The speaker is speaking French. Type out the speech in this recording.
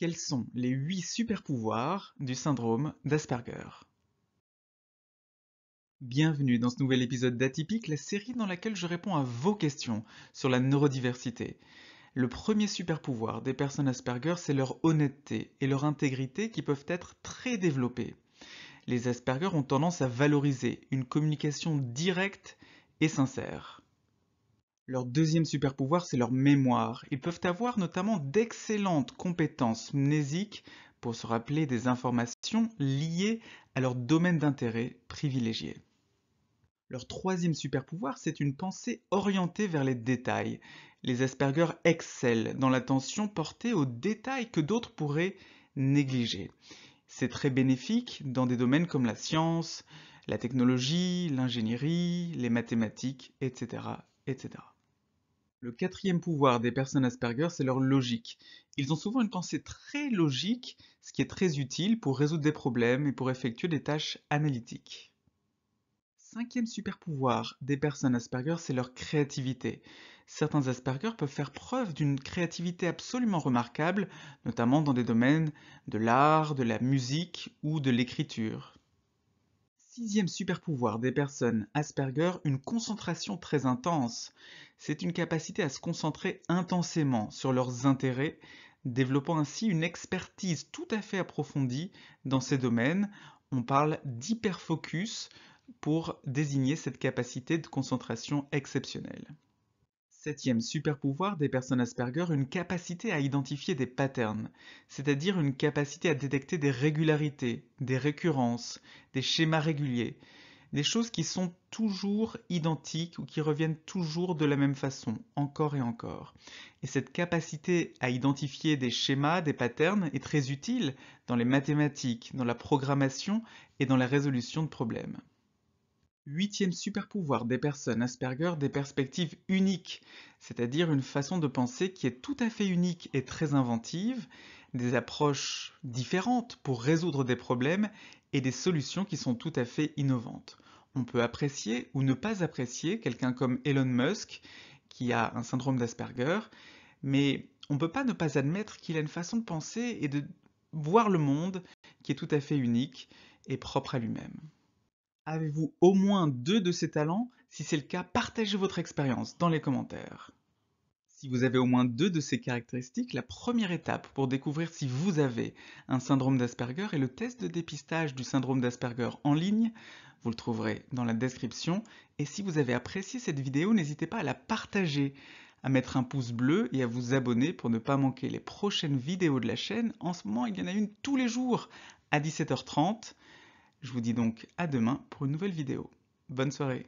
Quels sont les 8 super-pouvoirs du syndrome d'Asperger? Bienvenue dans ce nouvel épisode d'Atypique, la série dans laquelle je réponds à vos questions sur la neurodiversité. Le premier super-pouvoir des personnes Asperger, c'est leur honnêteté et leur intégrité qui peuvent être très développées. Les Asperger ont tendance à valoriser une communication directe et sincère. Leur deuxième super-pouvoir, c'est leur mémoire. Ils peuvent avoir notamment d'excellentes compétences mnésiques pour se rappeler des informations liées à leur domaine d'intérêt privilégié. Leur troisième super-pouvoir, c'est une pensée orientée vers les détails. Les Asperger excellent dans l'attention portée aux détails que d'autres pourraient négliger. C'est très bénéfique dans des domaines comme la science, la technologie, l'ingénierie, les mathématiques, etc., etc. Le quatrième pouvoir des personnes Asperger, c'est leur logique. Ils ont souvent une pensée très logique, ce qui est très utile pour résoudre des problèmes et pour effectuer des tâches analytiques. Cinquième super pouvoir des personnes Asperger, c'est leur créativité. Certains Asperger peuvent faire preuve d'une créativité absolument remarquable, notamment dans des domaines de l'art, de la musique ou de l'écriture. Sixième super pouvoir des personnes Asperger, une concentration très intense. C'est une capacité à se concentrer intensément sur leurs intérêts, développant ainsi une expertise tout à fait approfondie dans ces domaines. On parle d'hyperfocus pour désigner cette capacité de concentration exceptionnelle. Septième super pouvoir des personnes Asperger, une capacité à identifier des patterns, c'est-à-dire une capacité à détecter des régularités, des récurrences, des schémas réguliers, des choses qui sont toujours identiques ou qui reviennent toujours de la même façon, encore et encore. Et cette capacité à identifier des schémas, des patterns est très utile dans les mathématiques, dans la programmation et dans la résolution de problèmes. Huitième super-pouvoir des personnes Asperger, des perspectives uniques, c'est-à-dire une façon de penser qui est tout à fait unique et très inventive, des approches différentes pour résoudre des problèmes et des solutions qui sont tout à fait innovantes. On peut apprécier ou ne pas apprécier quelqu'un comme Elon Musk, qui a un syndrome d'Asperger, mais on ne peut pas ne pas admettre qu'il a une façon de penser et de voir le monde qui est tout à fait unique et propre à lui-même. Avez-vous au moins 2 de ces talents? Si c'est le cas, partagez votre expérience dans les commentaires. Si vous avez au moins 2 de ces caractéristiques, la première étape pour découvrir si vous avez un syndrome d'Asperger est le test de dépistage du syndrome d'Asperger en ligne. Vous le trouverez dans la description. Et si vous avez apprécié cette vidéo, n'hésitez pas à la partager, à mettre un pouce bleu et à vous abonner pour ne pas manquer les prochaines vidéos de la chaîne. En ce moment, il y en a une tous les jours à 17h30. Je vous dis donc à demain pour une nouvelle vidéo. Bonne soirée.